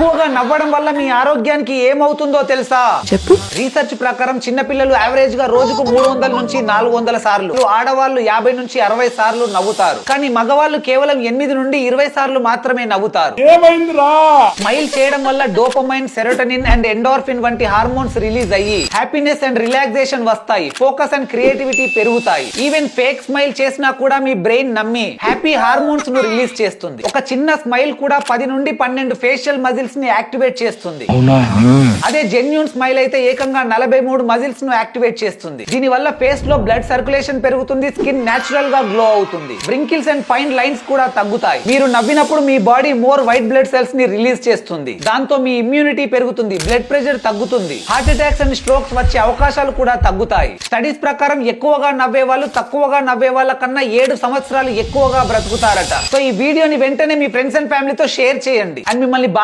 ఎక్కువగా నవ్వడం వల్ల మీ ఆరోగ్యానికి ఏమవుతుందో తెలుసా? చెప్పు. రీసెర్చ్ ప్రకారం చిన్నపిల్లలు యావరేజ్ గా రోజుకు 300 నుంచి 400 సార్లు, ఆడవాళ్ళు 50 నుంచి 60 సార్లు నవ్వుతారు. కానీ మగవాళ్ళు కేవలం 8 నుండి 20 సార్లు మాత్రమే నవ్వుతారు. స్మైల్ చేయడం వల్ల డోపమైన్, సెరోటోనిన్ అండ్ ఎండోర్ఫిన్ వంటి హార్మోన్స్ రిలీజ్ అయ్యి హ్యాపీనెస్ అండ్ రిలాక్సేషన్ వస్తాయి. ఫోకస్ అండ్ క్రియేటివిటీ పెరుగుతాయి. ఈవెన్ ఫేక్ స్మైల్ చేసినా కూడా మీ బ్రెయిన్ నమ్మి హ్యాపీ హార్మోన్స్ ను రిలీజ్ చేస్తుంది. ఒక చిన్న స్మైల్ కూడా 10 నుండి 12 ఫేషియల్ మజిల్స్ ని యాక్టివేట్ చేస్తుంది. అదే జెన్యూన్ స్మైల్ అయితే ఏకంగా 43 మజిల్స్ ను యాక్టివేట్ చేస్తుంది. దీని వల్ల ఫేస్ లో బ్లడ్ సర్క్యులేషన్ పెరుగుతుంది. స్కిన్ నేచురల్ గా గ్లో అవుతుంది. వ్రింకిల్స్ అండ్ ఫైన్ లైన్స్ కూడా తగ్గుతాయి. మీరు నవ్వినప్పుడు మీ body more white blood cells ని రిలీజ్ చేస్తుంది. దాంతో మీ ఇమ్యూనిటీ పెరుగుతుంది. బ్లడ్ ప్రెషర్ తగ్గుతుంది. హార్ట్ అటాక్స్ అండ్ స్ట్రోక్స్ వచ్చే అవకాశాలు కూడా తగ్గుతాయి. స్టడీస్ ప్రకారం ఎక్కువగా నవ్వే వాళ్ళు తక్కువగా నవ్వే వాళ్ళ కన్నా 7 సంవత్సరాలు ఎక్కువగా బ్రతుకుతారట. సో ఈ వీడియోని వెంటనే మీ ఫ్రెండ్స్ అండ్ ఫ్యామిలీతో షేర్ చేయండి. అండ్ మిమ్మల్ని బాగా